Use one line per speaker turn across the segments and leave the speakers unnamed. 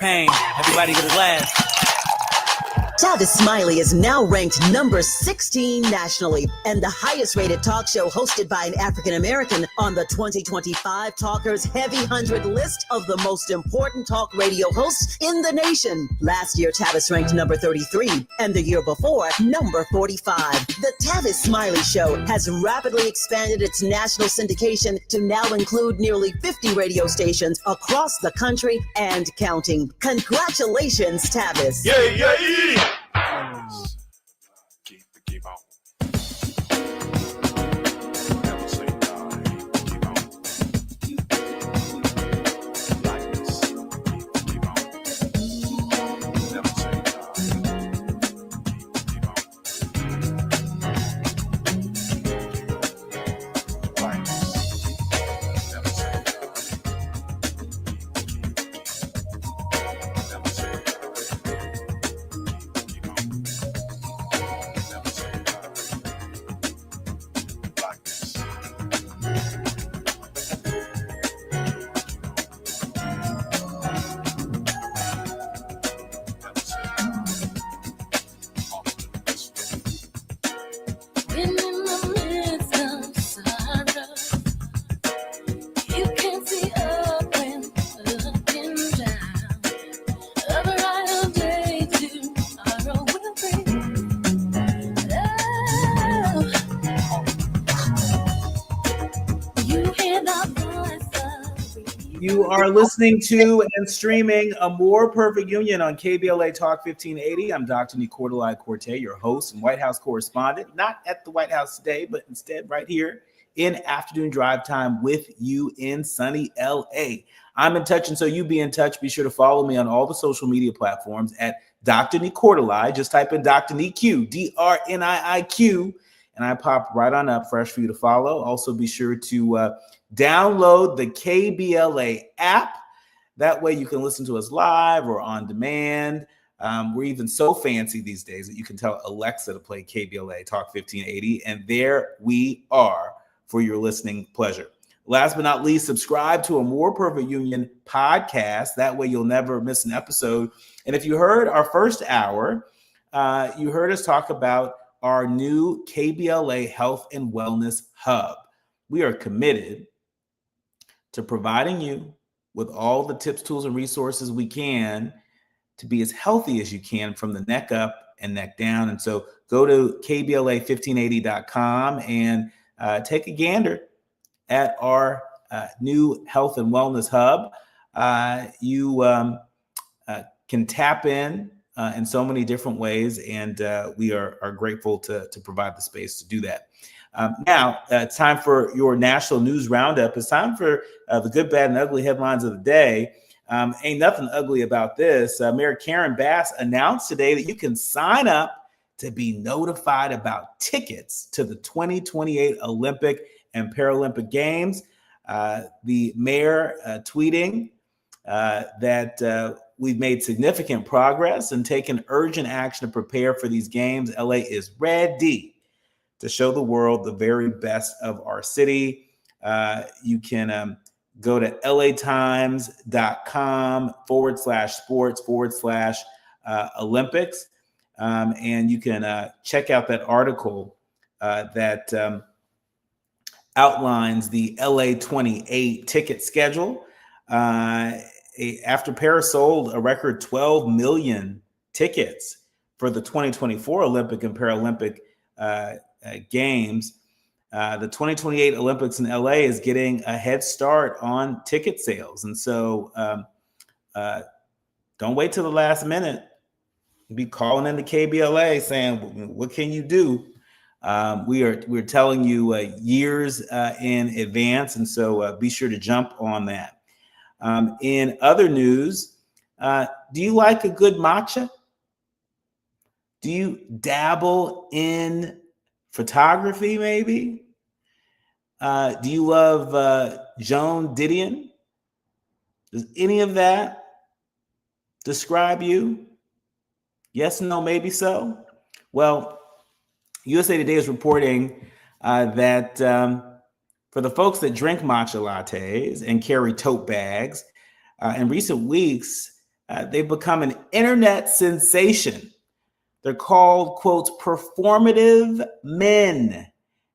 Pain. Everybody get a glass.
Tavis Smiley is now ranked number 16 nationally and the highest rated talk show hosted by an African American on the 2025 Talkers Heavy 100 list of the most important talk radio hosts in the nation. Last year, Tavis ranked number 33 and the year before, number 45. The Tavis Smiley Show has rapidly expanded its national syndication to now include nearly 50 radio stations across the country and counting. Congratulations, Tavis.
Yay, yay! Keep on. Never say die. Keep on. Like this. Keep on. Never say die. Keep on. Like this. Never say
You are listening to and streaming A More Perfect Union on KBLA Talk 1580. I'm Dr. Nii-Quartelai Quartey, your host and White House correspondent. Not at the White House today, but instead right here in afternoon drive time with you in sunny LA. I'm in touch, and so you be in touch. Be sure to follow me on all the social media platforms at Dr. Nii-Quartelai. Just type in Dr. Nii-Q, DRNIIQ, and I pop right on up fresh for you to follow. Also, be sure to download the KBLA app. That way you can listen to us live or on demand. We're even so fancy these days that you can tell Alexa to play KBLA Talk 1580, and there we are for your listening pleasure. Last but not least, subscribe to A More Perfect Union podcast. That way you'll never miss an episode. And if you heard our first hour, you heard us talk about our new KBLA Health and Wellness Hub. We are committed to providing you with all the tips, tools, and resources we can to be as healthy as you can from the neck up and neck down. And so go to KBLA1580.com and take a gander at our new Health and Wellness Hub. You can tap in so many different ways, and we are grateful to provide the space to do that. Now, it's time for your national news roundup. It's time for the good, bad, and ugly headlines of the day. Ain't nothing ugly about this. Mayor Karen Bass announced today that you can sign up to be notified about tickets to the 2028 Olympic and Paralympic Games. The mayor tweeting that we've made significant progress and taken urgent action to prepare for these games. LA is ready to show the world the very best of our city. You can go to latimes.com/sports/Olympics. And you can check out that article that outlines the LA 28 ticket schedule. After Paris sold a record 12 million tickets for the 2024 Olympic and Paralympic Games, the 2028 Olympics in LA is getting a head start on ticket sales. And so don't wait till the last minute. Be calling into KBLA saying, what can you do? We're telling you years in advance. And so be sure to jump on that. In other news, do you like a good matcha? Do you dabble in photography, maybe? Do you love Joan Didion? Does any of that describe you? Yes, no, maybe so? Well, USA Today is reporting that for the folks that drink matcha lattes and carry tote bags, in recent weeks, They've become an internet sensation. They're called, quotes, performative men.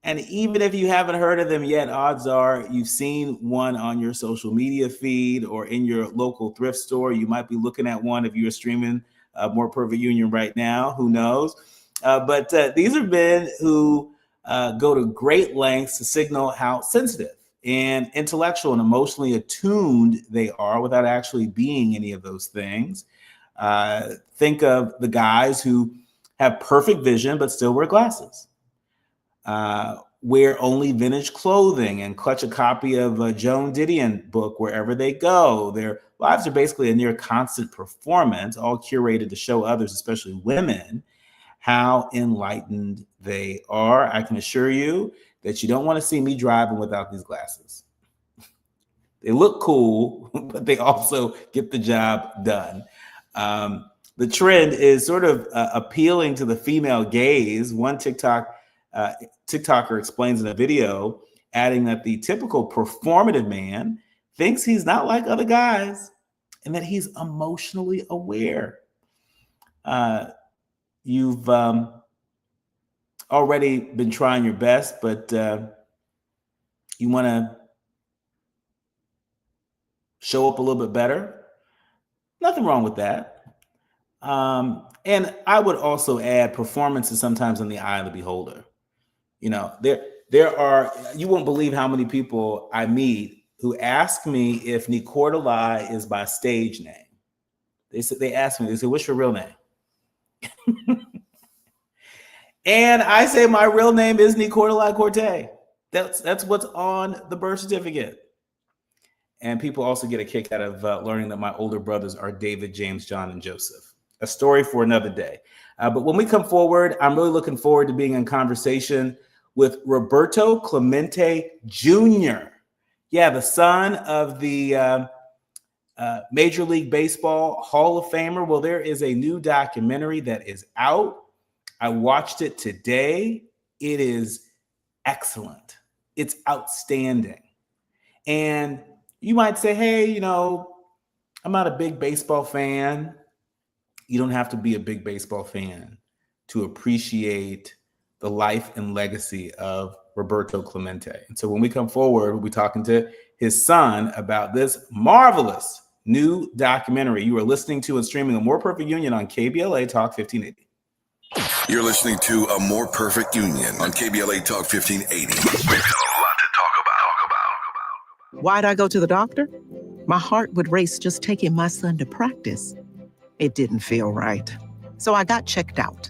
And even if you haven't heard of them yet, odds are you've seen one on your social media feed or in your local thrift store. You might be looking at one if you're streaming More Perfect Union right now. Who knows? But these are men who go to great lengths to signal how sensitive and intellectual and emotionally attuned they are without actually being any of those things. Think of the guys who have perfect vision but still wear glasses, wear only vintage clothing, and clutch a copy of a Joan Didion book wherever they go. Their lives are basically a near constant performance, all curated to show others, especially women, how enlightened they are. I can assure you that you don't want to see me driving without these glasses. They look cool, but they also get the job done. The trend is sort of appealing to the female gaze. One TikToker explains in a video, adding that the typical performative man thinks he's not like other guys and that he's emotionally aware. You've already been trying your best, but you want to show up a little bit better. Nothing wrong with that. And I would also add, performance is sometimes in the eye of the beholder. You know, there are, you won't believe how many people I meet who ask me if Nii-Quartelai is my stage name. They ask me, they say, what's your real name? And I say my real name is Nii-Quartelai Quartey. That's what's on the birth certificate. And people also get a kick out of learning that my older brothers are David, James, John, and Joseph. A story for another day. But when we come forward, I'm really looking forward to being in conversation with Roberto Clemente Jr. Yeah, the son of the Major League Baseball Hall of Famer. Well, there is a new documentary that is out. I watched it today. It is excellent. It's outstanding. And you might say, hey, you know, I'm not a big baseball fan. You don't have to be a big baseball fan to appreciate the life and legacy of Roberto Clemente. And so when we come forward, we'll be talking to his son about this marvelous new documentary. You are listening to and streaming A More Perfect Union on KBLA Talk 1580.
You're listening to A More Perfect Union on KBLA Talk 1580. We've got a lot to talk about.
Why'd I go to the doctor? My heart would race just taking my son to practice. It didn't feel right. So I got checked out.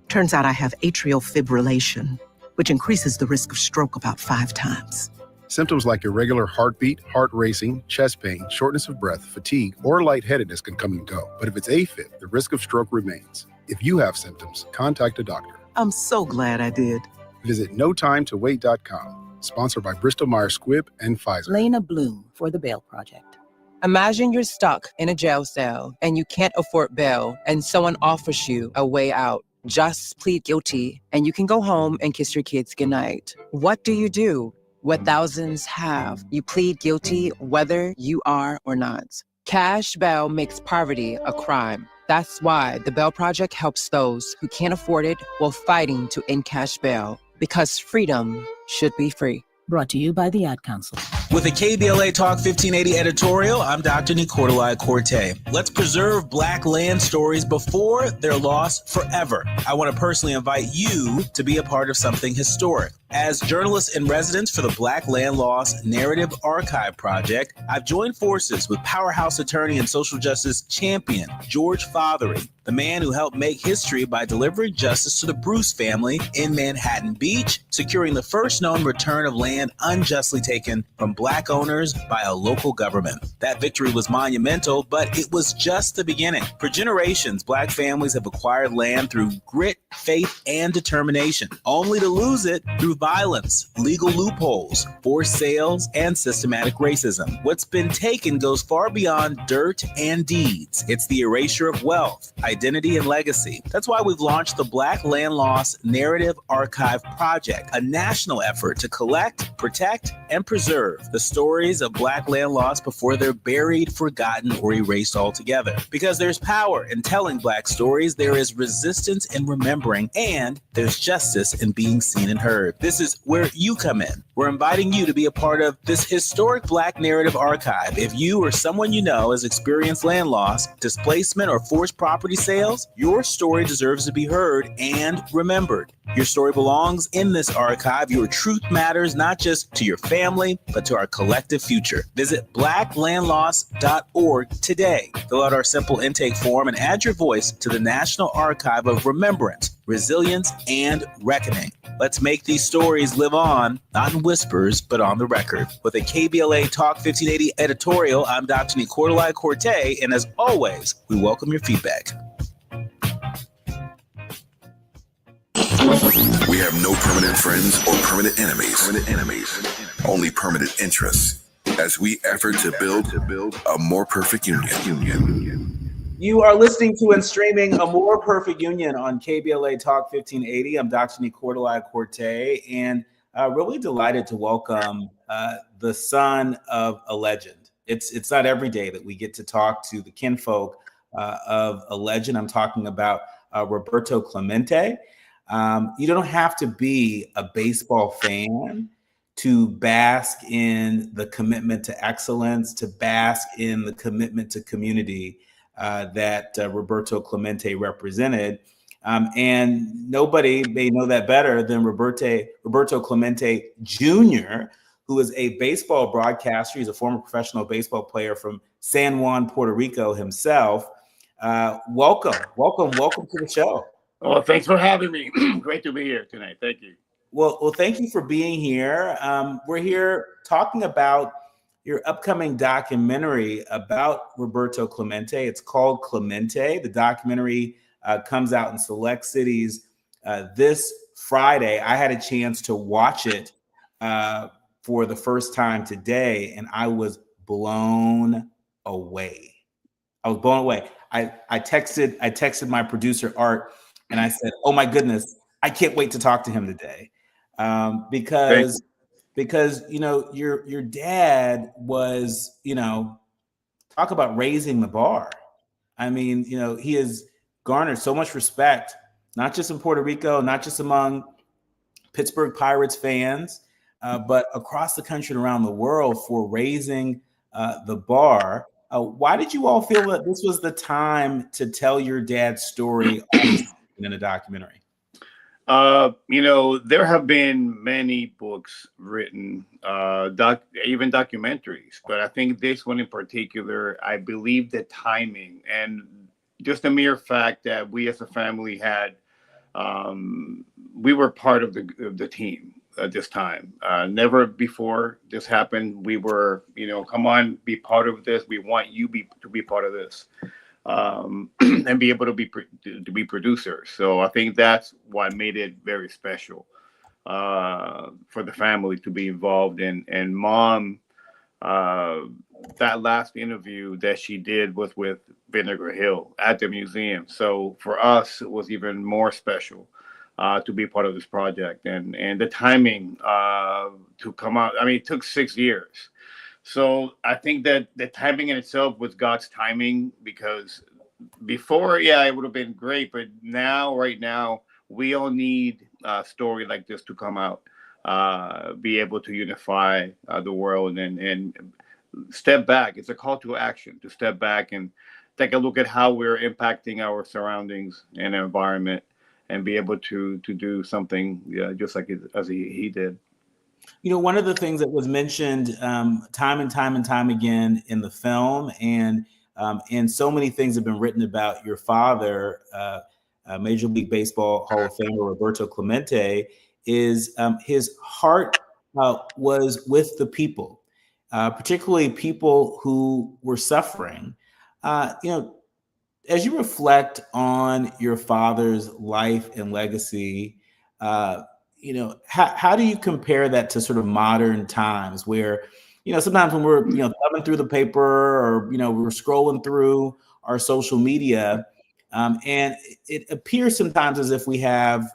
Turns out I have atrial fibrillation, which increases the risk of stroke about 5 times.
Symptoms like irregular heartbeat, heart racing, chest pain, shortness of breath, fatigue, or lightheadedness can come and go. But if it's AFib, the risk of stroke remains. If you have symptoms, contact a doctor.
I'm so glad I did.
Visit notimetowait.com. Sponsored by Bristol-Myers Squibb and Pfizer.
Lena Bloom for the Bail Project.
Imagine you're stuck in a jail cell and you can't afford bail and someone offers you a way out. Just plead guilty and you can go home and kiss your kids goodnight. What do? What thousands have. You plead guilty whether you are or not. Cash bail makes poverty a crime. That's why the Bail Project helps those who can't afford it while fighting to end cash bail. Because freedom should be free.
Brought to you by the Ad Council.
With a KBLA Talk 1580 editorial, I'm Dr. Nii-Quartelai Quartey. Let's preserve Black land stories before they're lost forever. I want to personally invite you to be a part of something historic. As journalist in residence for the Black Land Lost Narrative Archive Project, I've joined forces with powerhouse attorney and social justice champion George Fothery, the man who helped make history by delivering justice to the Bruce family in Manhattan Beach, securing the first known return of land unjustly taken from Black owners by a local government. That victory was monumental, but it was just the beginning. For generations, Black families have acquired land through grit, faith, and determination, only to lose it through violence, legal loopholes, forced sales, and systematic racism. What's been taken goes far beyond dirt and deeds. It's the erasure of wealth, identity, and legacy. That's why we've launched the Black Land Lost Narrative Archive Project, a national effort to collect, protect, and preserve the stories of Black land lost before they're buried, forgotten, or erased altogether. Because there's power in telling Black stories, there is resistance in remembering, and there's justice in being seen and heard. This is where you come in. We're inviting you to be a part of this historic Black narrative archive. If you or someone you know has experienced land loss, displacement, or forced property sales, your story deserves to be heard and remembered. Your story belongs in this archive. Your truth matters not just to your family, but to our collective future. Visit blacklandloss.org today. Fill out our simple intake form and add your voice to the National Archive of Remembrance, Resilience, and Reckoning. Let's make these stories live on, not in whispers, but on the record. With a KBLA Talk 1580 editorial, I'm Dr. Nii-Quartelai Quartey, and as always, we welcome your feedback.
We have no permanent friends or permanent enemies. Only permanent interests as we effort to build a more perfect union.
You are listening to and streaming A More Perfect Union on KBLA Talk 1580. I'm Dr. Nii-Quartelai Quartey, and really delighted to welcome the son of a legend. It's not every day that we get to talk to the kinfolk of a legend. I'm talking about Roberto Clemente. You don't have to be a baseball fan to bask in the commitment to excellence, to bask in the commitment to community that Roberto Clemente represented. And nobody may know that better than Roberto Clemente Jr., who is a baseball broadcaster. He's a former professional baseball player from San Juan, Puerto Rico himself. Welcome to the show.
Oh, thanks for having me. Great to be here tonight. Thank you.
Well, thank you for being here. We're here talking about your upcoming documentary about Roberto Clemente. It's called Clemente. The documentary comes out in select cities this Friday. I had a chance to watch it for the first time today, and I was blown away. I texted my producer, Art, and I said, "Oh my goodness, I can't wait to talk to him today," because your dad was, talk about raising the bar. I mean, he has garnered so much respect, not just in Puerto Rico, not just among Pittsburgh Pirates fans, but across the country and around the world for raising the bar. Why did you all feel that this was the time to tell your dad's story in a documentary?
There have been many books written, even documentaries, but I think this one in particular, I believe the timing and just the mere fact that we as a family had, we were part of the team at this time. Never before this happened. We were, come on, be part of this. We want you to be part of this. And be able to be producers. So I think that's what made it very special for the family to be involved in. And Mom, that last interview that she did was with Vinegar Hill at the museum. So for us, it was even more special to be part of this project. And the timing to come out, I mean, it took 6 years. So I think that the timing in itself was God's timing, because before, it would have been great. But right now, we all need a story like this to come out, be able to unify the world and step back. It's a call to action to step back and take a look at how we're impacting our surroundings and environment and be able to do something just like as he did.
One of the things that was mentioned time and time again in the film, and so many things have been written about your father, Major League Baseball Hall of Famer Roberto Clemente, is his heart was with the people, particularly people who were suffering. As you reflect on your father's life and legacy, how do you compare that to sort of modern times where, sometimes when we're, thumbing through the paper or, we're scrolling through our social media, and it appears sometimes as if we have,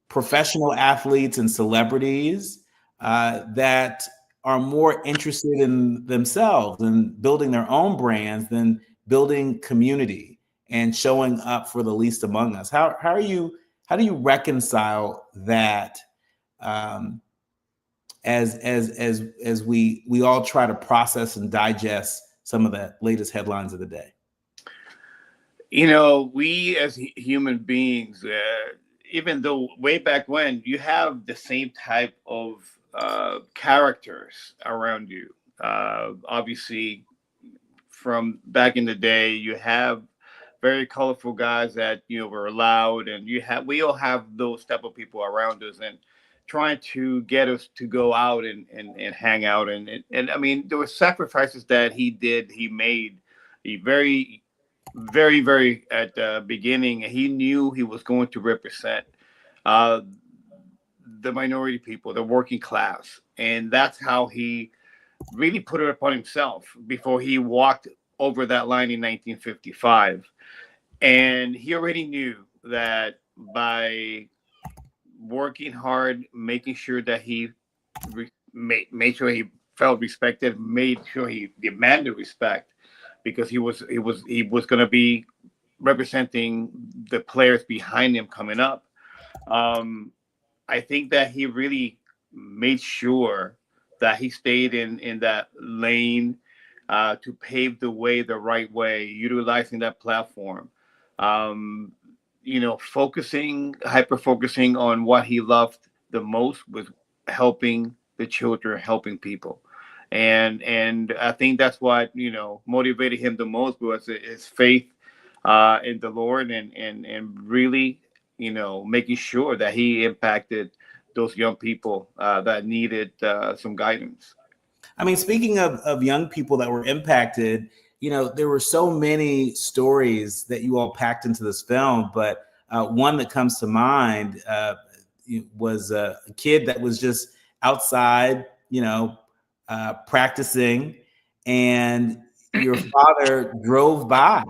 professional athletes and celebrities that are more interested in themselves and building their own brands than building community and showing up for the least among us. How do you reconcile that as we all try to process and digest some of the latest headlines of the day?
You know, we as human beings, even though way back when, you have the same type of characters around you. Obviously, from back in the day, you have very colorful guys that were loud, and we all have those type of people around us, and trying to get us to go out and hang out, and I mean, there were sacrifices that he made. He very at the beginning, he knew he was going to represent uh, the minority people, the working class, and that's how he really put it upon himself before he walked over that line in 1955. And he already knew that by working hard, making sure that he made sure he felt respected, made sure he demanded respect, because he was going to be representing the players behind him coming up. I think that he really made sure that he stayed in that lane, to pave the way the right way, utilizing that platform. Um, hyper focusing on what he loved the most was helping the children, helping people. And I think that's what motivated him the most, was his faith in the Lord, and really making sure that he impacted those young people that needed some guidance.
I mean, speaking of young people that were impacted, there were so many stories that you all packed into this film, but one that comes to mind was a kid that was just outside, practicing, and your father drove by,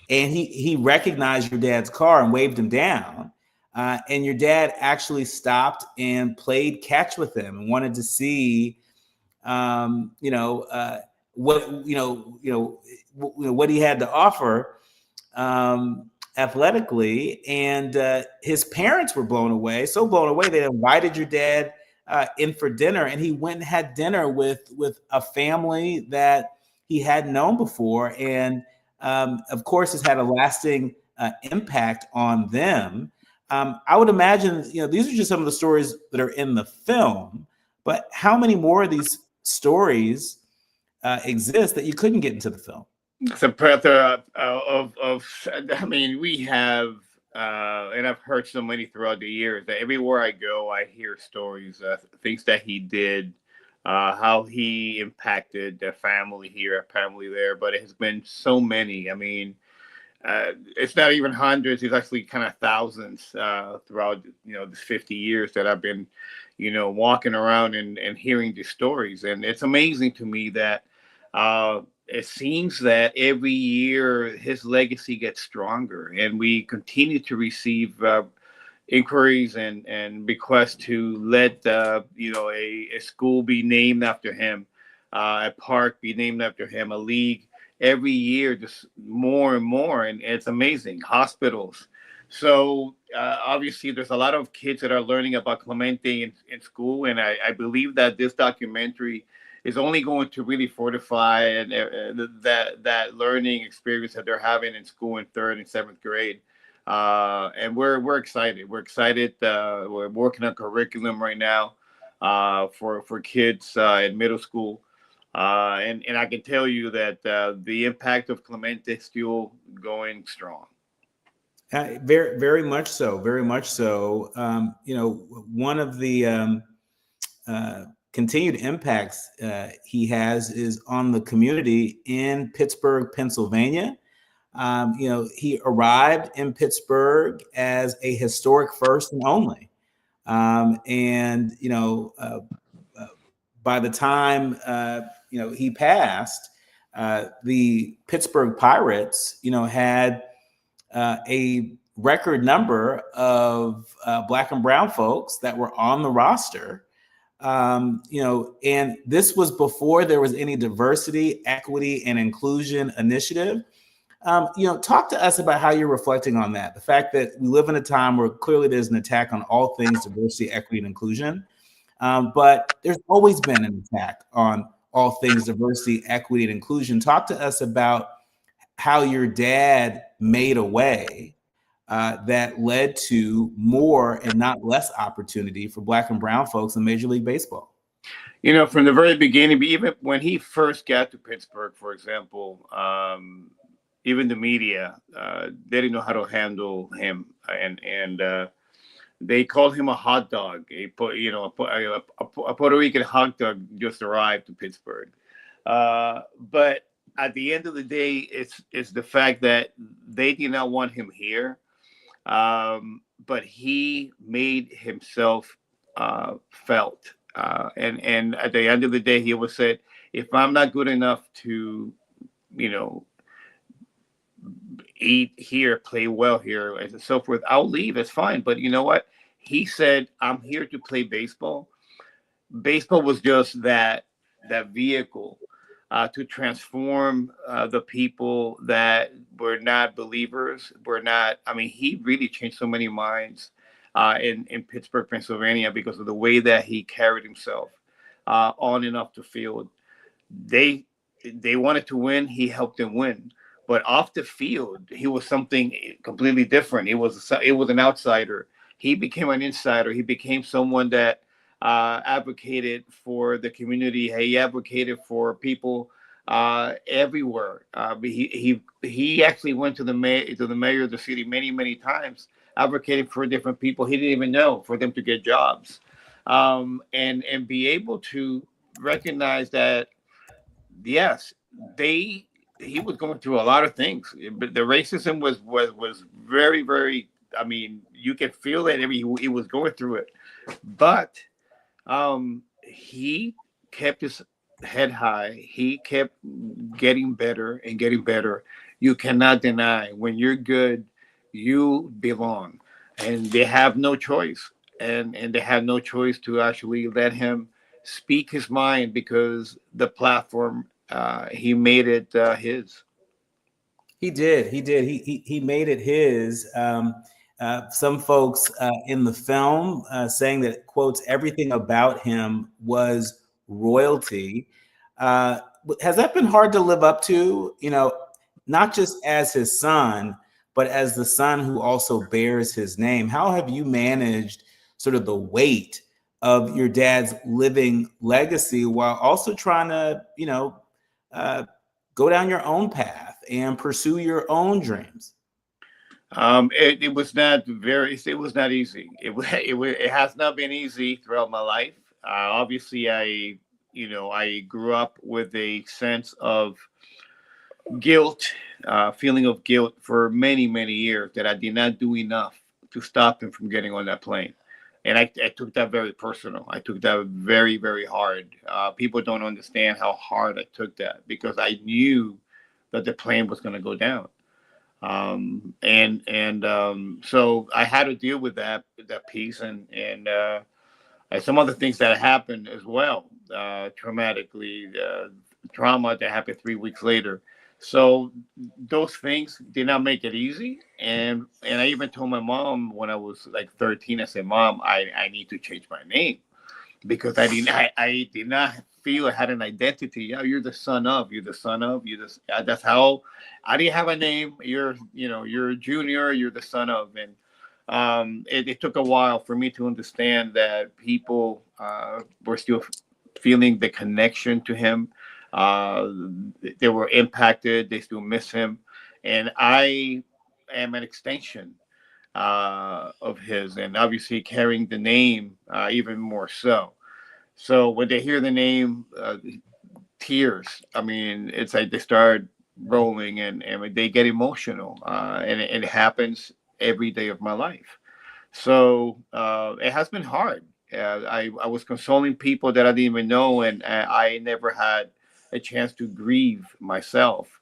and he recognized your dad's car and waved him down. And your dad actually stopped and played catch with him and wanted to see what he had to offer athletically. And his parents were blown away, so blown away they invited your dad in for dinner, and he went and had dinner with a family that he hadn't known before, and of course has had a lasting impact on them. I would imagine these are just some of the stories that are in the film, but how many more of these stories exist that you couldn't get into the film?
It's a plethora I mean, we have, and I've heard so many throughout the years, that everywhere I go, I hear stories, things that he did, how he impacted the family here, a family there. But it has been so many. I mean, it's not even hundreds; it's actually kind of thousands throughout the 50 years that I've been, walking around and hearing these stories. And it's amazing to me that it seems that every year his legacy gets stronger, and we continue to receive inquiries and requests to let a school be named after him, a park be named after him, a league. Every year, just more and more, and it's amazing. Hospitals. So obviously, there's a lot of kids that are learning about Clemente in school, and I believe that this documentary is only going to really fortify that learning experience that they're having in school in 3rd and 7th grade. And we're excited. We're excited. We're working on curriculum right now for kids in middle school. And I can tell you that the impact of Clemente is still going strong.
Very, very much so. Very much so. One of the continued impacts he has is on the community in Pittsburgh, Pennsylvania. He arrived in Pittsburgh as a historic first and only. By the time he passed, the Pittsburgh Pirates, had a record number of Black and brown folks that were on the roster. And this was before there was any diversity, equity, and inclusion initiative. Talk to us about how you're reflecting on that. The fact that we live in a time where clearly there's an attack on all things diversity, equity, and inclusion. But there's always been an attack on all things diversity, equity, and inclusion. Talk to us about how your dad made a way that led to more and not less opportunity for Black and brown folks in Major League Baseball.
From the very beginning, even when he first got to Pittsburgh, for example, even the media, they didn't know how to handle him, and they called him a hot dog. A Puerto Rican hot dog just arrived to Pittsburgh. But at the end of the day, it's the fact that they did not want him here, but he made himself felt. And at the end of the day, he always said, if I'm not good enough to, eat here, play well here, and so forth, I'll leave. It's fine. But you know what? He said, I'm here to play baseball. Baseball was just that vehicle to transform the people that were not believers, he really changed so many minds in Pittsburgh, Pennsylvania, because of the way that he carried himself on and off the field. They wanted to win. He helped them win. But off the field, he was something completely different. It was an outsider. He became an insider. He became someone that advocated for the community. He advocated for people everywhere. He actually went to the mayor of the city many times, advocating for different people he didn't even know, for them to get jobs, and be able to recognize that yes, he was going through a lot of things, but the racism was very, very. You can feel that he was going through it, but he kept his head high. He kept getting better and getting better. You cannot deny when you're good, you belong, and they have no choice, and they have no choice to actually let him speak his mind, because the platform, he made it his.
He did. He made it his. Some folks in the film saying that, quotes, everything about him was royalty. Has that been hard to live up to? Not just as his son, but as the son who also bears his name. How have you managed sort of the weight of your dad's living legacy while also trying to, go down your own path and pursue your own dreams?
It was not easy. It has not been easy throughout my life. Obviously, I grew up with a sense of guilt, feeling of guilt for many years, that I did not do enough to stop him from getting on that plane. And I took that very personal. I took that very, very hard. People don't understand how hard I took that, because I knew that the plane was going to go down. So I had to deal with that piece, and some other things that happened as well, traumatically, trauma that happened 3 weeks later. So those things did not make it easy. And I even told my mom when I was like 13, I said, Mom, I need to change my name, because I did not feel I had an identity. Yeah, you're the son of, that's how I didn't have a name. You're a junior, you're the son of. And it took a while for me to understand that people were still feeling the connection to him. They were impacted. They still miss him. And I am an extension of his, and obviously carrying the name even more so. So when they hear the name, tears, it's like they start rolling, and they get emotional, and it happens every day of my life. So it has been hard. I was consoling people that I didn't even know, and I never had a chance to grieve myself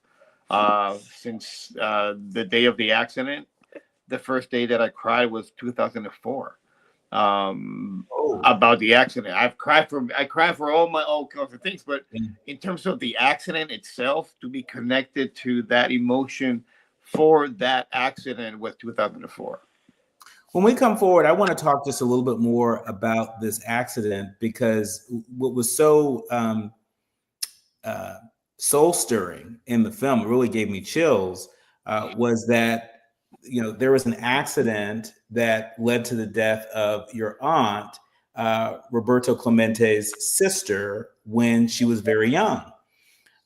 since the day of the accident. The first day that I cried was 2004. about the accident. I cried for all kinds of things, but in terms of the accident itself, to be connected to that emotion for that accident with 2004.
When we come forward, I want to talk just a little bit more about this accident, because what was so soul stirring in the film, it really gave me chills, was that, there was an accident that led to the death of your aunt, Roberto Clemente's sister, when she was very young.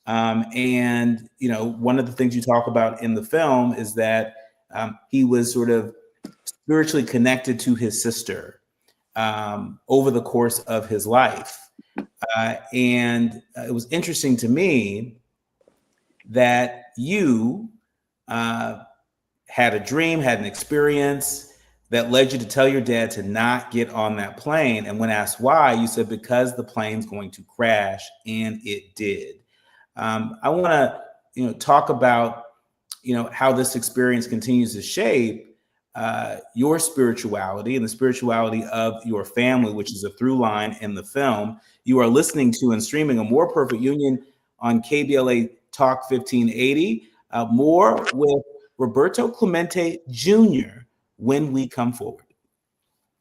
And one of the things you talk about in the film is that he was sort of spiritually connected to his sister over the course of his life. And it was interesting to me that you had a dream, had an experience that led you to tell your dad to not get on that plane. And when asked why, you said, because the plane's going to crash, and it did. I want to, talk about, how this experience continues to shape your spirituality and the spirituality of your family, which is a through line in the film. You are listening to and streaming A More Perfect Union on KBLA Talk 1580. More with Roberto Clemente Jr. when we come forward.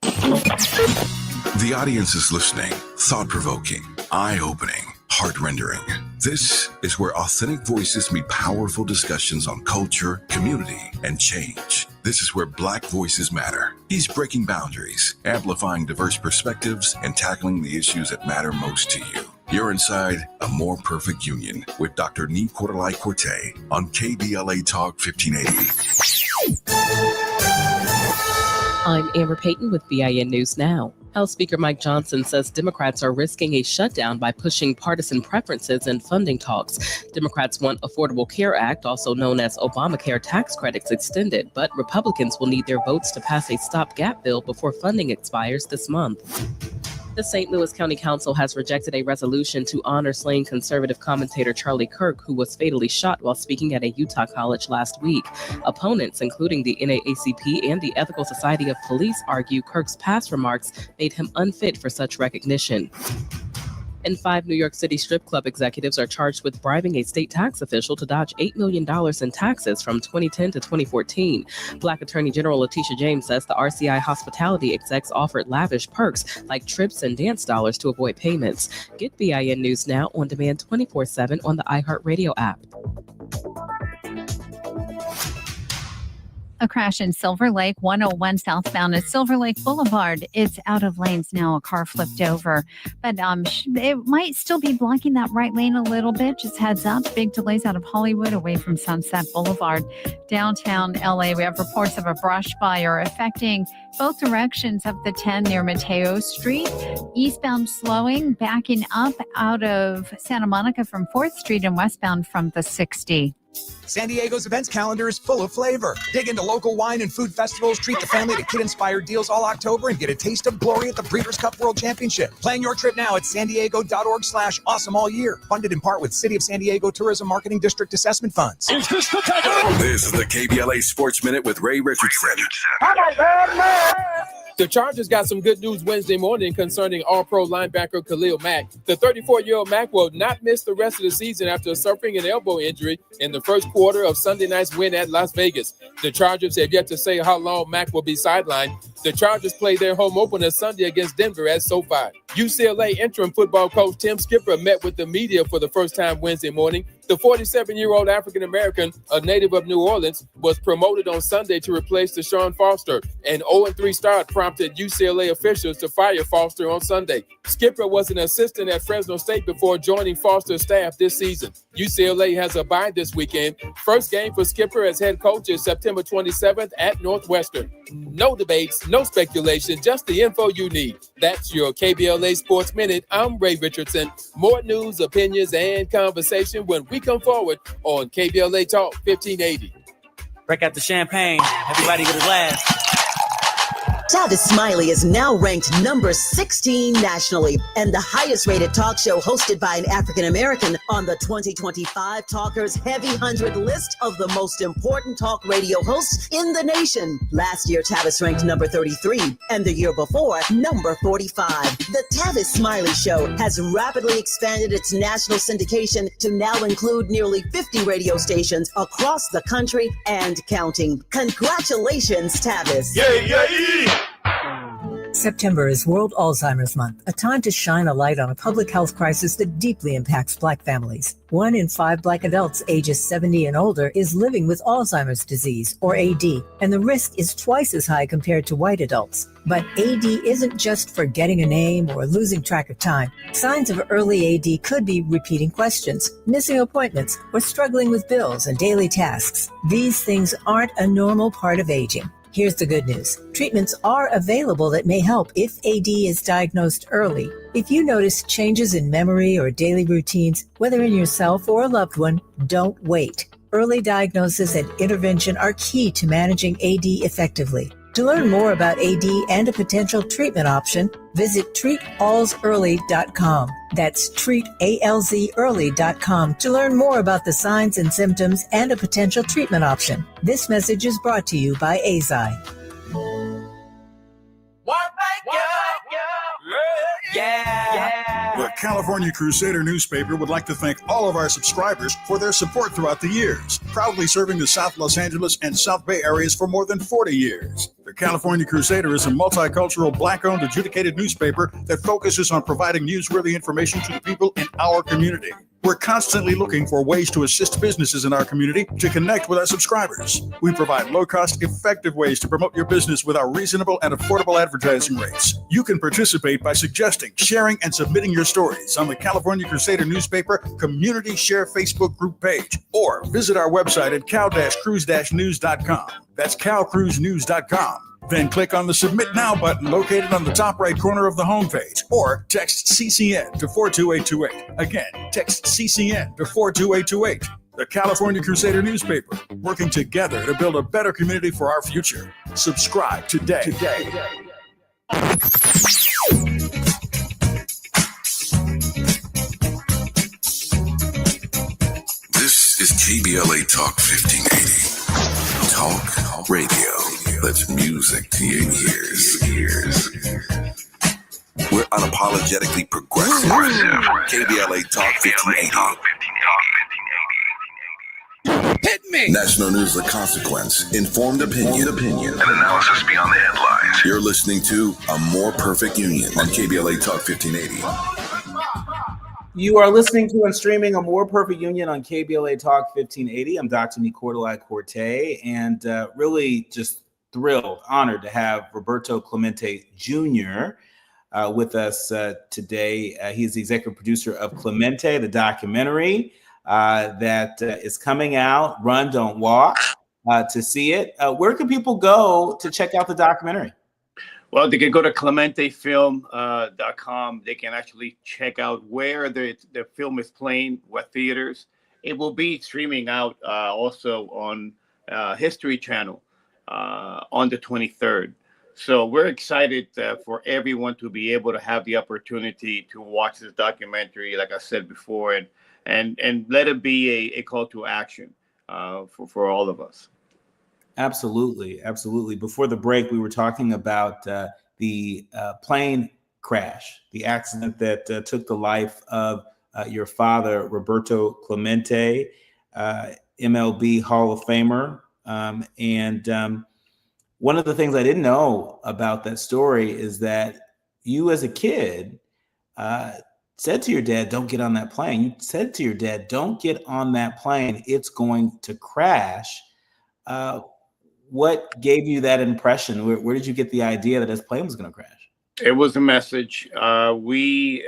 The audience is listening, thought-provoking, eye-opening, heart-rendering. This is where authentic voices meet powerful discussions on culture, community, and change. This is where Black voices matter. He's breaking boundaries, amplifying diverse perspectives, and tackling the issues that matter most to you. You're inside A More Perfect Union with Dr. Nii-Quartelai Quartey on KBLA Talk 1580.
I'm Amber Payton with BIN News Now. House Speaker Mike Johnson says Democrats are risking a shutdown by pushing partisan preferences in funding talks. Democrats want Affordable Care Act, also known as Obamacare tax credits, extended, but Republicans will need their votes to pass a stopgap bill before funding expires this month. The St. Louis County Council has rejected a resolution to honor slain conservative commentator Charlie Kirk, who was fatally shot while speaking at a Utah college last week. Opponents, including the NAACP and the Ethical Society of Police, argue Kirk's past remarks made him unfit for such recognition. And 5 New York City strip club executives are charged with bribing a state tax official to dodge $8 million in taxes from 2010 to 2014. Black Attorney General Letitia James says the RCI hospitality execs offered lavish perks like trips and dance dollars to avoid payments. Get BIN News Now on demand 24/7 on the iHeartRadio app.
A crash in Silver Lake, 101 southbound at Silver Lake Boulevard. It's out of lanes now. A car flipped over, but it might still be blocking that right lane a little bit. Just heads up. Big delays out of Hollywood away from Sunset Boulevard. Downtown LA, we have reports of a brush fire affecting both directions of the 10 near Mateo Street. Eastbound slowing, backing up out of Santa Monica from 4th Street and westbound from the 60.
San Diego's events calendar is full of flavor. Dig into local wine and food festivals, treat the family to kid-inspired deals all October, and get a taste of glory at the Breeders' Cup World Championship. Plan your trip now at sandiego.org/awesome all year. Funded in part with City of San Diego Tourism Marketing District Assessment Funds.
This is the KBLA Sports Minute with Ray Richardson.
The Chargers got some good news Wednesday morning concerning All-Pro linebacker Khalil Mack. The 34-year-old Mack will not miss the rest of the season after suffering an elbow injury in the first quarter of Sunday night's win at Las Vegas. The Chargers have yet to say how long Mack will be sidelined. The Chargers play their home opener Sunday against Denver at SoFi. UCLA interim football coach Tim Skipper met with the media for the first time Wednesday morning. The 47-year-old African-American, a native of New Orleans, was promoted on Sunday to replace Deshaun Foster. An 0-3 start prompted UCLA officials to fire Foster on Sunday. Skipper was an assistant at Fresno State before joining Foster's staff this season. UCLA has a bye this weekend. First game for Skipper as head coach is September 27th at Northwestern. No debates, no speculation, just the info you need. That's your KBLA Sports Minute. I'm Ray Richardson. More news, opinions, and conversation when we come forward on KBLA Talk 1580.
Break out the champagne. Everybody get a glass.
Tavis Smiley is now ranked number 16 nationally and the highest rated talk show hosted by an African American on the 2025 Talkers Heavy 100 list of the most important talk radio hosts in the nation. Last year, Tavis ranked number 33 and the year before, number 45. The Tavis Smiley Show has rapidly expanded its national syndication to now include nearly 50 radio stations across the country and counting. Congratulations, Tavis.
September is World Alzheimer's Month, a time to shine a light on a public health crisis that deeply impacts Black families. 1 in 5 Black adults ages 70 and older is living with Alzheimer's disease, or AD, and the risk is twice as high compared to white adults. But AD isn't just forgetting a name or losing track of time. Signs of early AD could be repeating questions, missing appointments, or struggling with bills and daily tasks. These things aren't a normal part of aging. Here's the good news. Treatments are available that may help if AD is diagnosed early. If you notice changes in memory or daily routines, whether in yourself or a loved one, don't wait. Early diagnosis and intervention are key to managing AD effectively. To learn more about AD and a potential treatment option, visit treatalsearly.com. That's treatalzearly.com to learn more about the signs and symptoms and a potential treatment option. This message is brought to you by AZI.
The California Crusader newspaper would like to thank all of our subscribers for their support throughout the years, proudly serving the South Los Angeles and South Bay areas for more than 40 years. The California Crusader is a multicultural, Black-owned, adjudicated newspaper that focuses on providing newsworthy information to the people in our community. We're constantly looking for ways to assist businesses in our community to connect with our subscribers. We provide low-cost, effective ways to promote your business with our reasonable and affordable advertising rates. You can participate by suggesting, sharing, and submitting your stories on the California Crusader newspaper Community Share Facebook group page, or visit our website at cal-cruise-news.com. That's calcruisenews.com. Then click on the Submit Now button located on the top right corner of the homepage, or text CCN to 42828. Again, text CCN to 42828. The California Crusader newspaper, working together to build a better community for our future. Subscribe today.
This is KBLA Talk 1580. Talk radio. That's music to your ears. We're unapologetically progressive. KBLA Talk 1580.
Hit me!
National news of consequence, informed opinion, and analysis beyond the headlines. You're listening to A More Perfect Union on KBLA Talk 1580.
You are listening to and streaming A More Perfect Union on KBLA Talk 1580. I'm Dr. Nii-Quartelai Quartey, and really just thrilled, honored to have Roberto Clemente Jr. With us today. He's the executive producer of Clemente, the documentary that is coming out, Run, Don't Walk, to see it. Where can people go to check out the documentary?
Well, they can go to clementefilm.com. They can actually check out where the film is playing, what theaters. It will be streaming out also on History Channel on the 23rd. So we're excited for everyone to be able to have the opportunity to watch this documentary, like I said before, and let it be a call to action for all of us.
Absolutely. Before the break, we were talking about the plane crash, the accident that took the life of your father, Roberto Clemente, MLB Hall of Famer. One of the things I didn't know about that story is that you as a kid said to your dad, don't get on that plane. You said to your dad, don't get on that plane. It's going to crash. What gave you that impression? Where did you get the idea that his plane was going to crash?
It was a message. We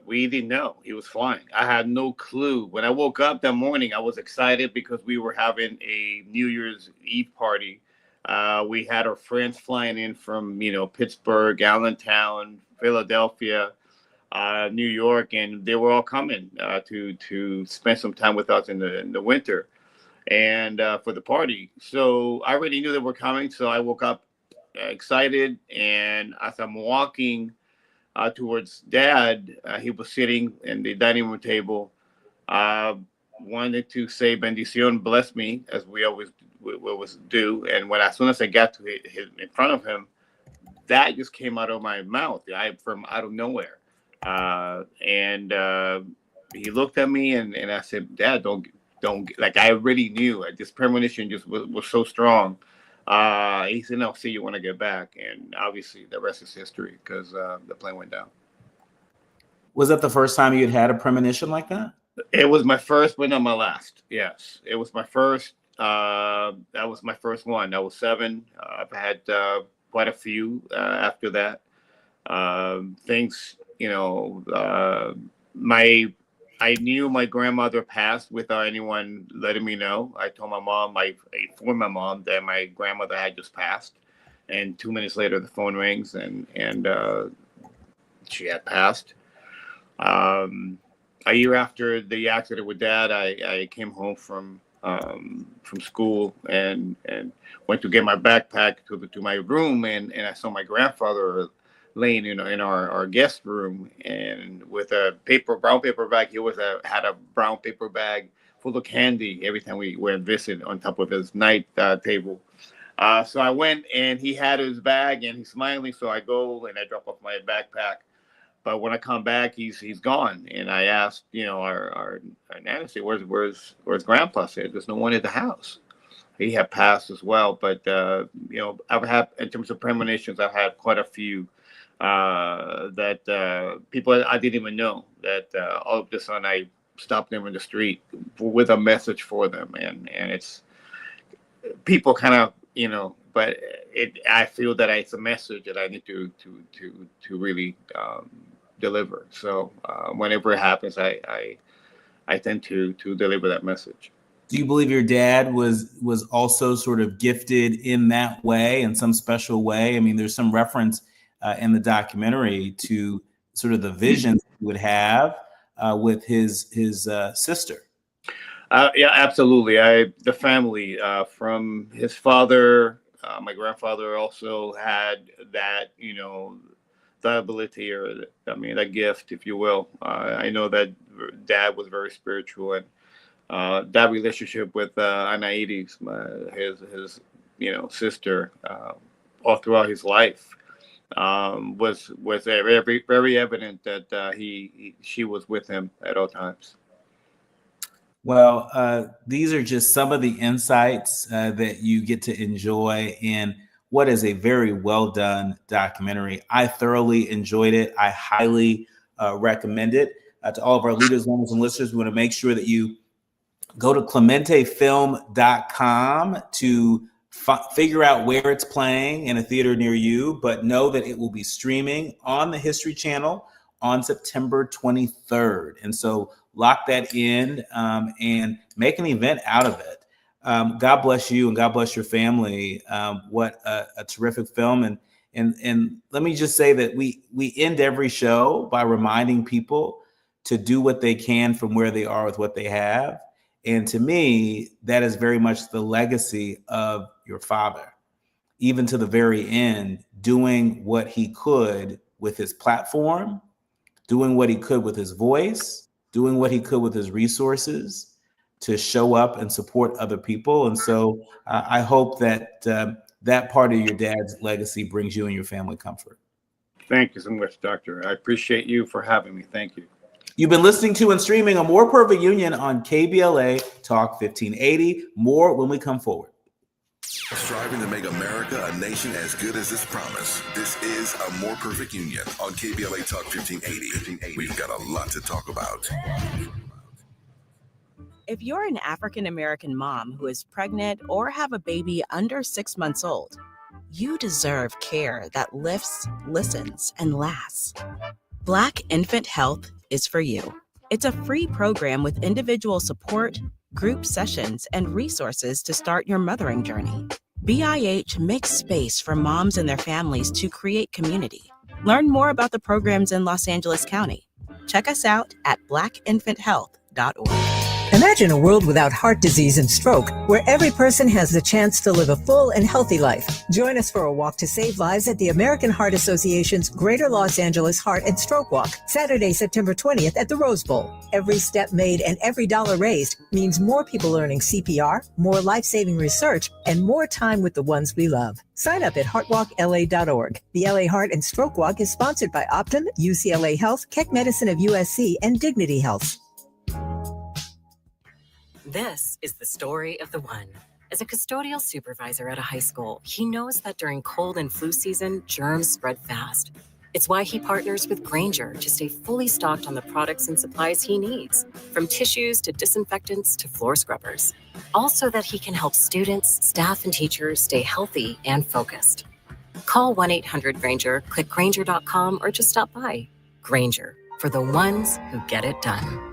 didn't know he was flying. I had no clue. When I woke up that morning, I was excited because we were having a New Year's Eve party. We had our friends flying in from, Pittsburgh, Allentown, Philadelphia, New York, and they were all coming to spend some time with us in the winter and for the party. So I already knew they were coming. So I woke up excited. And as I'm walking towards Dad, he was sitting in the dining room table, wanted to say bendición, bless me, as we always do. And as soon as I got to in front of him, that just came out of my mouth, from out of nowhere. And he looked at me, and I said, Dad, don't, like, I already knew. This premonition just was so strong. He said, no, see you when I get back. And obviously the rest is history, because the plane went down.
Was that the first time you had a premonition like that?
It was my first, but not my last. Yes, it was my first. That was my first one. I was 7. I've had quite a few after that. Things, I knew my grandmother passed without anyone letting me know. I told my mom, I informed my mom that my grandmother had just passed, and 2 minutes later the phone rings, and she had passed. A year after the accident with Dad, I came home from school and went to get my backpack to my room, and I saw my grandfather laying in our guest room, and with a brown paper bag. He had a brown paper bag full of candy every time we went visit on top of his night table. So I went, and he had his bag, and he's smiling. So I go and I drop off my backpack. But when I come back, he's gone. And I asked, our Nancy, where's Grandpa? Said there's no one at the house. He had passed as well. But I've had, in terms of premonitions, I've had quite a few that people I didn't even know, that all of a sudden I stopped them in the street with a message for them, and it's people kind of but I feel that it's a message that I need to really deliver. So whenever it happens, I tend to deliver that message.
Do you believe your dad was also sort of gifted in that way, in some special way? I mean, there's some reference in the documentary to sort of the visions he would have with his sister.
Yeah, absolutely. The family from his father, my grandfather also had that, the ability, or that gift, if you will. I know that Dad was very spiritual, and that relationship with Anaides, his sister, all throughout his life, was very, very evident that she was with him at all times.
Well, these are just some of the insights that you get to enjoy in what is a very well done documentary. I thoroughly enjoyed it. I highly recommend it to all of our leaders, learners, and listeners. We want to make sure that you go to clementefilm.com to figure out where it's playing in a theater near you, but know that it will be streaming on the History Channel on September 23rd. And so lock that in and make an event out of it. God bless you and God bless your family. What a terrific film. And let me just say that we end every show by reminding people to do what they can from where they are with what they have. And to me, that is very much the legacy of your father, even to the very end, doing what he could with his platform, doing what he could with his voice, doing what he could with his resources to show up and support other people. And so I hope that that part of your dad's legacy brings you and your family comfort.
Thank you so much, Doctor. I appreciate you for having me. Thank you.
You've been listening to and streaming A More Perfect Union on KBLA Talk 1580. More when we come forward.
Striving to make America a nation as good as its promise. This is A More Perfect Union on KBLA Talk 1580. We've got a lot to talk about.
If you're an African-American mom who is pregnant or have a baby under 6 months old, you deserve care that lifts, listens, and lasts. Black Infant Health is for you. It's a free program with individual support, group sessions, and resources to start your mothering journey. BIH makes space for moms and their families to create community. Learn more about the programs in Los Angeles County. Check us out at blackinfanthealth.org.
Imagine a world without heart disease and stroke, where every person has the chance to live a full and healthy life. Join us for a walk to save lives at the American Heart Association's Greater Los Angeles Heart and Stroke Walk, Saturday, September 20th at the Rose Bowl. Every step made and every dollar raised means more people learning CPR, more life-saving research, and more time with the ones we love. Sign up at heartwalkla.org. The LA Heart and Stroke Walk is sponsored by Optum, UCLA Health, Keck Medicine of USC, and Dignity Health.
This is the story of the one. As a custodial supervisor at a high school, he knows that during cold and flu season, germs spread fast. It's why he partners with Grainger to stay fully stocked on the products and supplies he needs, from tissues to disinfectants to floor scrubbers. Also that he can help students, staff, and teachers stay healthy and focused. Call 1-800-GRAINGER, click Grainger.com, or just stop by. Grainger, for the ones who get it done.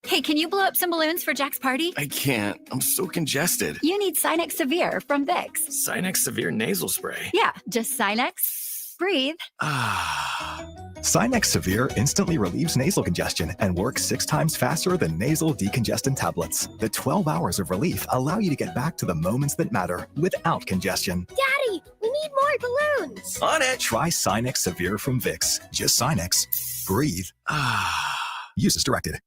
Hey, can you blow up some balloons for Jack's party?
I can't. I'm so congested.
You need Sinex Severe from Vicks.
Sinex Severe Nasal Spray.
Yeah, just Sinex. Breathe.
Sinex Severe instantly relieves nasal congestion and works 6 times faster than nasal decongestant tablets. The 12 hours of relief allow you to get back to the moments that matter without congestion.
Daddy, we need more balloons.
On it! Try Sinex Severe from Vicks. Just Sinex. Breathe. Use as directed.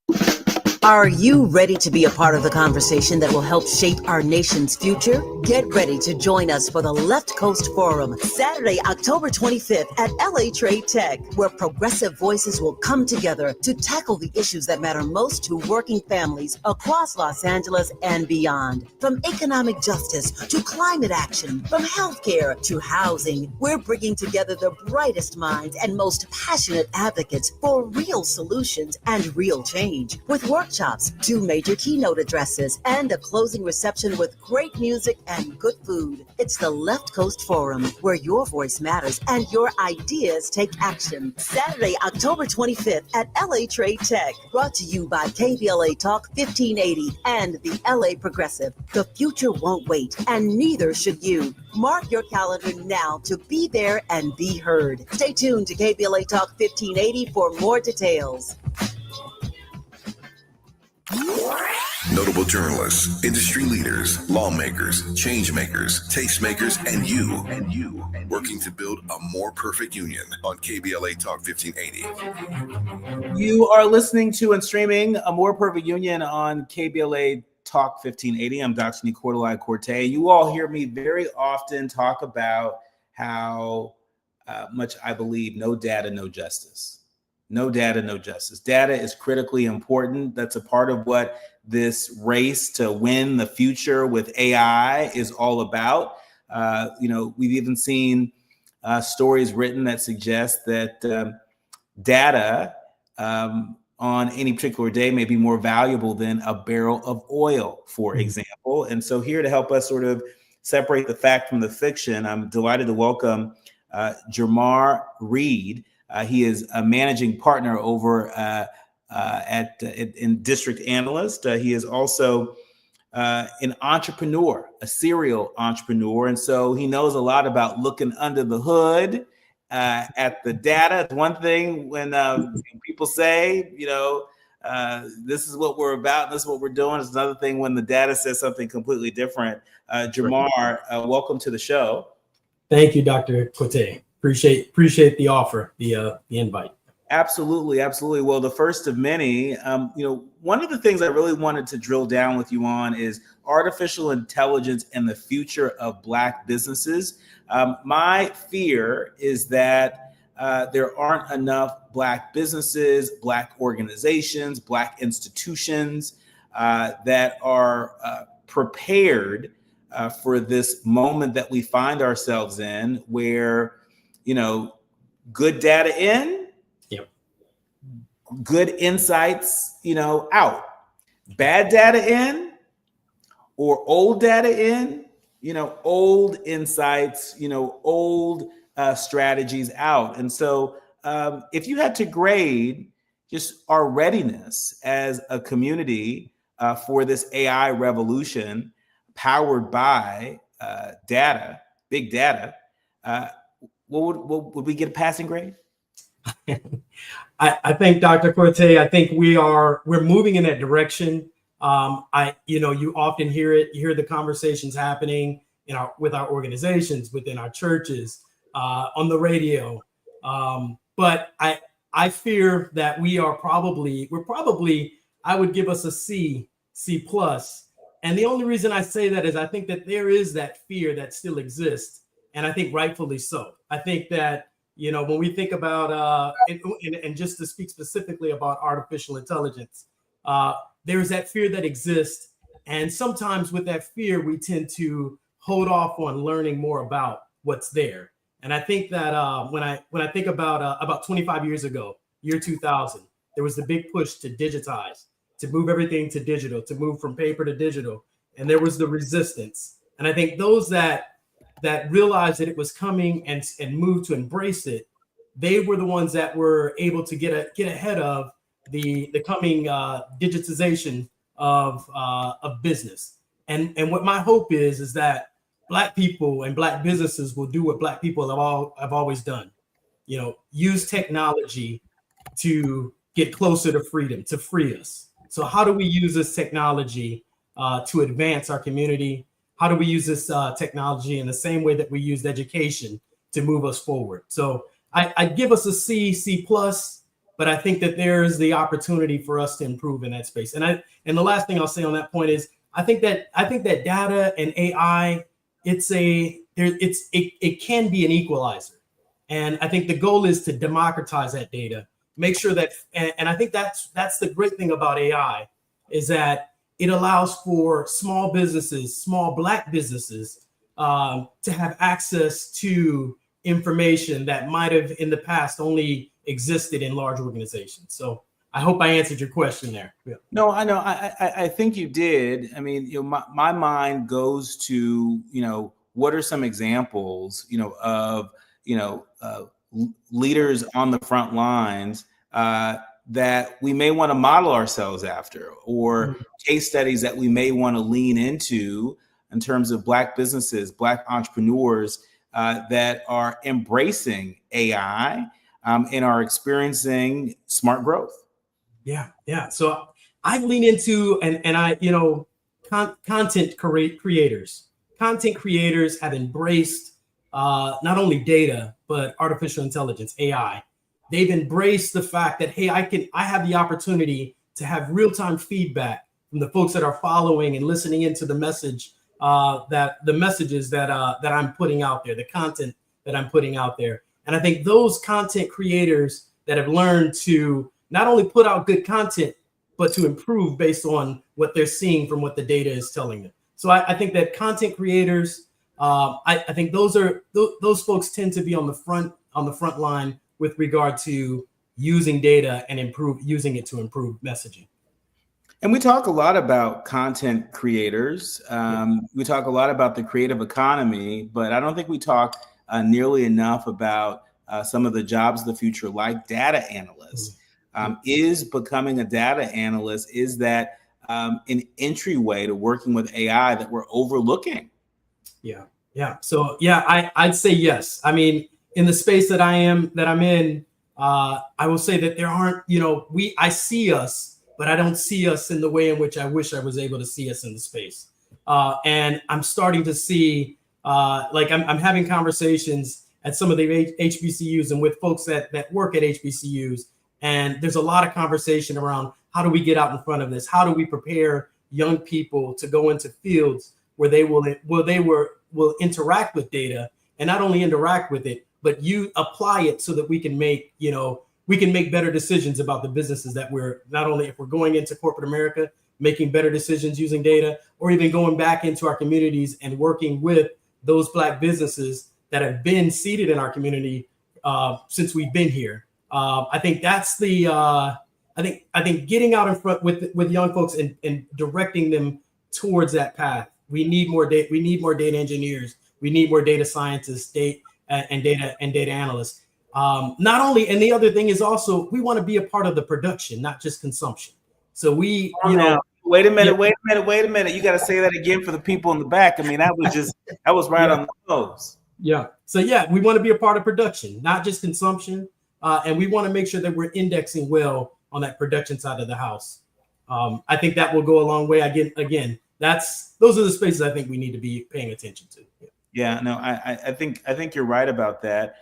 Are you ready to be a part of the conversation that will help shape our nation's future? Get ready to join us for the Left Coast Forum, Saturday, October 25th at LA Trade Tech, where progressive voices will come together to tackle the issues that matter most to working families across Los Angeles and beyond. From economic justice to climate action, from healthcare to housing, we're bringing together the brightest minds and most passionate advocates for real solutions and real change. With workshops, 2 major keynote addresses, and a closing reception with great music and good food. It's the Left Coast Forum, where your voice matters and your ideas take action. Saturday, October 25th at LA Trade Tech. Brought to you by KBLA Talk 1580 and the LA Progressive. The future won't wait, and neither should you. Mark your calendar now to be there and be heard. Stay tuned to KBLA Talk 1580 for more details.
Notable journalists, industry leaders, lawmakers, change makers, tastemakers, and you, working to build a more perfect union on KBLA Talk 1580.
You are listening to and streaming A More Perfect Union on KBLA Talk 1580. I'm Dr. Nii-Quartelai Quartey. You all hear me very often talk about how much I believe no data, no justice. No data, no justice. Data is critically important. That's a part of what this race to win the future with AI is all about. We've even seen stories written that suggest that data on any particular day may be more valuable than a barrel of oil, for example. And so here to help us sort of separate the fact from the fiction, I'm delighted to welcome Jamar Reed. He is a managing partner over in District Analyst. He is also an entrepreneur, a serial entrepreneur. And so he knows a lot about looking under the hood at the data. It's one thing when people say, this is what we're about, this is what we're doing. It's another thing when the data says something completely different. Jamar, welcome to the show.
Thank you, Dr. Quartey. Appreciate the offer, the invite.
Absolutely. Well, the first of many. One of the things I really wanted to drill down with you on is artificial intelligence and the future of Black businesses. My fear is that there aren't enough Black businesses, Black organizations, Black institutions that are prepared for this moment that we find ourselves in, where good data in, good insights, out. Bad data in or old data in, old insights, old strategies out. And so if you had to grade just our readiness as a community for this AI revolution powered by data, big data, what would we get a passing grade?
I think Dr. Quartey, I think we're moving in that direction. You often hear it, you hear the conversations happening with our organizations, within our churches, on the radio. But I fear that we're probably, I would give us a C plus. And the only reason I say that is I think that there is that fear that still exists. And I think rightfully so. I think that, when we think about, and just to speak specifically about artificial intelligence, there's that fear that exists. And sometimes with that fear, we tend to hold off on learning more about what's there. And I think that when I think about 25 years ago, year 2000, there was the big push to digitize, to move everything to digital, to move from paper to digital. And there was the resistance. And I think those that realized that it was coming and moved to embrace it, they were the ones that were able to get ahead of the coming digitization of business. And what my hope is that Black people and Black businesses will do what Black people have always done. Use technology to get closer to freedom, to free us. So how do we use this technology to advance our community? How do we use this technology in the same way that we used education to move us forward? So I'd give us a C plus, but I think that there is the opportunity for us to improve in that space. And the last thing I'll say on that point is I think that data and AI, it can be an equalizer. And I think the goal is to democratize that data, make sure that, and I think that's the great thing about AI is that it allows for small businesses, small Black businesses, to have access to information that might have in the past only existed in large organizations. So I hope I answered your question there. Yeah.
No, I know. I think you did. I mean, my mind goes to, what are some examples, of, leaders on the front lines that we may want to model ourselves after, or case studies that we may want to lean into in terms of Black businesses, Black entrepreneurs that are embracing AI and are experiencing smart growth.
Yeah. So I lean into content creators. Content creators have embraced not only data but artificial intelligence, AI. They've embraced the fact that, hey, I have the opportunity to have real-time feedback from the folks that are following and listening into the messages that I'm putting out there, the content that I'm putting out there. And I think those content creators that have learned to not only put out good content, but to improve based on what they're seeing from what the data is telling them. So I think that content creators, I think those folks tend to be on the front line with regard to using data and using it to improve messaging.
And we talk a lot about content creators. We talk a lot about the creative economy, but I don't think we talk nearly enough about some of the jobs of the future, like data analysts. Is becoming a data analyst, is that an entryway to working with AI that we're overlooking?
Yeah. So I'd say yes. I mean, in the space that I'm in, I will say that there aren't, I see us, but I don't see us in the way in which I wish I was able to see us in the space. And I'm starting to see, I'm having conversations at some of the HBCUs and with folks that work at HBCUs. And there's a lot of conversation around how do we get out in front of this? How do we prepare young people to go into fields where they will interact with data, and not only interact with it, but you apply it so that we can make better decisions about the businesses that we're, not only if we're going into corporate America, making better decisions using data, or even going back into our communities and working with those Black businesses that have been seated in our community since we've been here. I think that's I think getting out in front with young folks and directing them towards that path. We need more data. We need more data engineers. We need more data scientists, data analysts. Not only, and the other thing is also, we want to be a part of the production, not just consumption. So wait a minute.
You got to say that again for the people in the back. I mean, that was right on the nose.
Yeah. So we want to be a part of production, not just consumption. and we want to make sure that we're indexing well on that production side of the house. I think that will go a long way. Again, those are the spaces I think we need to be paying attention to.
Yeah, no, I think you're right about that.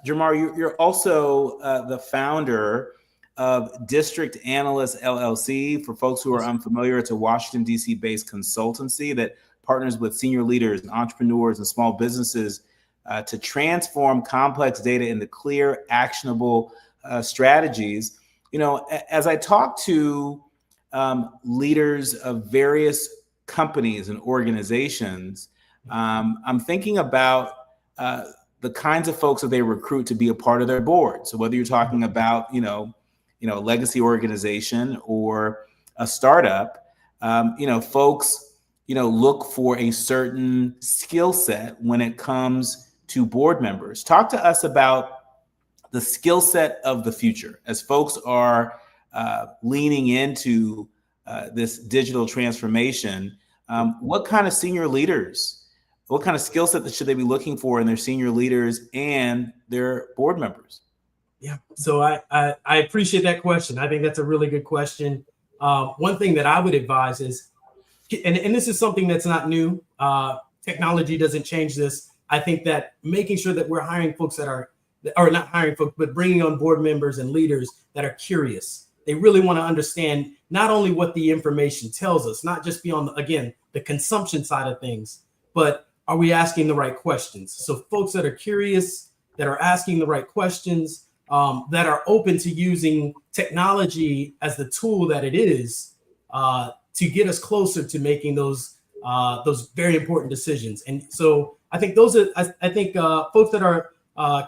Jamar, you're also the founder of District Analyst LLC. For folks who are unfamiliar, it's a Washington, D.C. based consultancy that partners with senior leaders and entrepreneurs and small businesses to transform complex data into clear, actionable strategies. You know, as I talk to leaders of various companies and organizations, I'm thinking about the kinds of folks that they recruit to be a part of their board. So whether you're talking about, a legacy organization or a startup, folks, look for a certain skill set when it comes to board members. Talk to us about the skill set of the future as folks are leaning into this digital transformation. What kind of senior leaders, what kind of skill set should they be looking for in their senior leaders and their board members?
Yeah, so I appreciate that question. I think that's a really good question. One thing that I would advise is, and this is something that's not new. Technology doesn't change this. I think that making sure that we're hiring folks that are not hiring folks, but bringing on board members and leaders that are curious. They really want to understand not only what the information tells us, not just beyond, again, the consumption side of things, but are we asking the right questions? So folks that are curious, that are asking the right questions, that are open to using technology as the tool that it is to get us closer to making those very important decisions. And so I think folks that are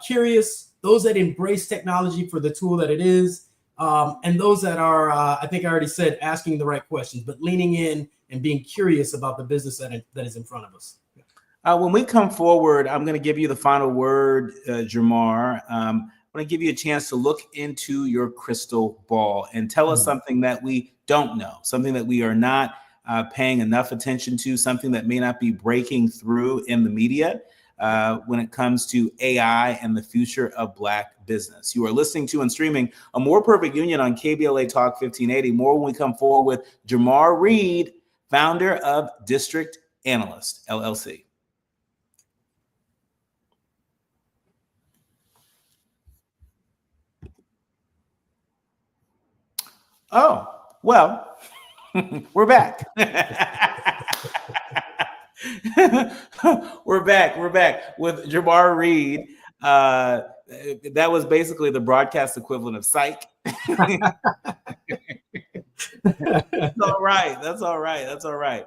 curious, those that embrace technology for the tool that it is, and those that are, I think I already said, asking the right questions, but leaning in and being curious about the business that is in front of us.
When we come forward, I'm going to give you the final word, Jamar. I'm going to give you a chance to look into your crystal ball and tell us something that we don't know, something that we are not paying enough attention to, something that may not be breaking through in the media when it comes to AI and the future of Black business. You are listening to and streaming A More Perfect Union on KBLA Talk 1580. More when we come forward with Jamar Reed, founder of District Analyst LLC. Oh, well, we're back. We're back with Jamar Reed. That was basically the broadcast equivalent of psych. That's all right.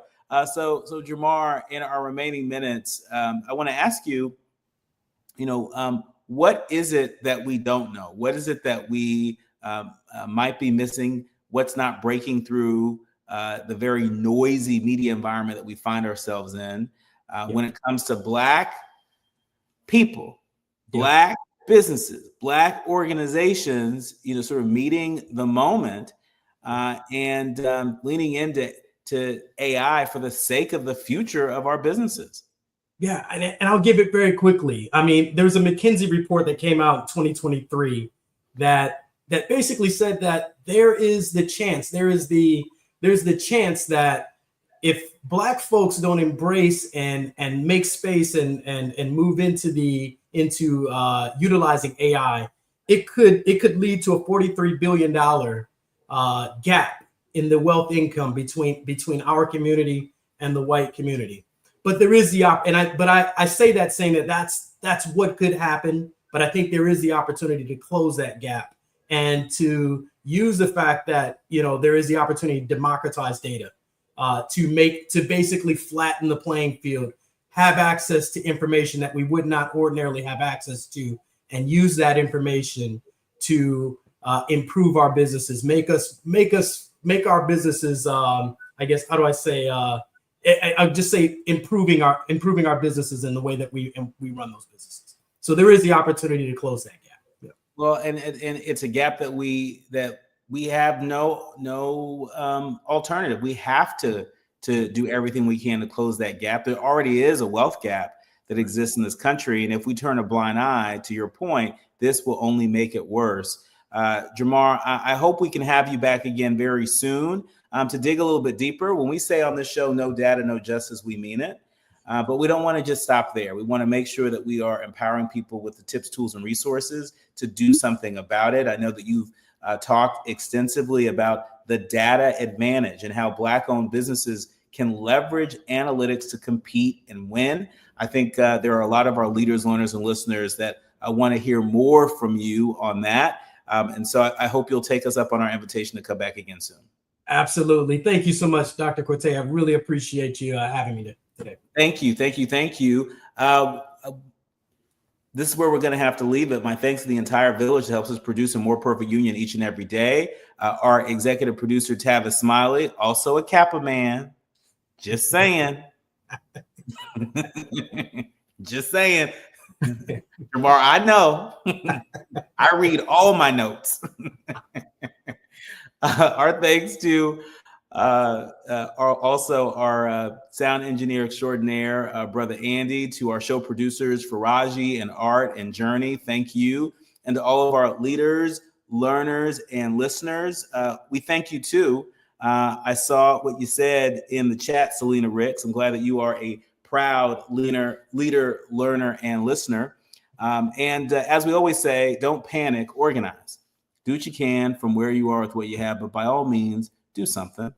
So Jamar, in our remaining minutes, I want to ask you, what is it that we don't know? What is it that we might be missing? What's not breaking through the very noisy media environment that we find ourselves in when it comes to Black people, Black businesses, Black organizations, sort of meeting the moment and leaning into AI for the sake of the future of our businesses?
Yeah, and I'll give it very quickly. I mean, there was a McKinsey report that came out in 2023 that basically said that there's the chance that if Black folks don't embrace and make space and move into utilizing AI, it could lead to a $43 billion gap in the wealth income between our community and the white community. But there is I say that saying that that's what could happen, but I think there is the opportunity to close that gap and to use the fact that there is the opportunity to democratize data, to basically flatten the playing field, have access to information that we would not ordinarily have access to, and use that information to improve our businesses, make our businesses. I guess how do I say? I'll just say improving our businesses in the way that we run those businesses. So there is the opportunity to close that gap. Yeah.
Well, and it's a gap that we have no alternative. We have to do everything we can to close that gap. There already is a wealth gap that exists in this country, and if we turn a blind eye, to your point, this will only make it worse. Jamar, I hope we can have you back again very soon to dig a little bit deeper. When we say on this show, no data, no justice, we mean it. But we don't want to just stop there. We want to make sure that we are empowering people with the tips, tools, and resources to do something about it. I know that you've talked extensively about the data advantage and how Black-owned businesses can leverage analytics to compete and win. I think there are a lot of our leaders, learners, and listeners that want to hear more from you on that. And so I hope you'll take us up on our invitation to come back again soon.
Absolutely. Thank you so much, Dr. Quartey. I really appreciate you having me today.
Thank you. This is where we're going to have to leave it. My thanks to the entire village that helps us produce a more perfect union each and every day. Our executive producer, Tavis Smiley, also a Kappa man. Just saying. Just saying. Jamar, I know. I read all my notes. Our thanks to our sound engineer extraordinaire, Brother Andy, to our show producers, Faraji and Art and Journey. Thank you. And to all of our leaders, learners, and listeners, we thank you too. I saw what you said in the chat, Selena Ricks. I'm glad that you are a proud leader, learner, and listener. And as we always say, don't panic, organize. Do what you can from where you are with what you have, but by all means, do something.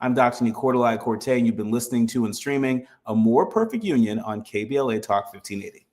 I'm Dr. Nii-Quartelai Quartey, and you've been listening to and streaming A More Perfect Union on KBLA Talk 1580.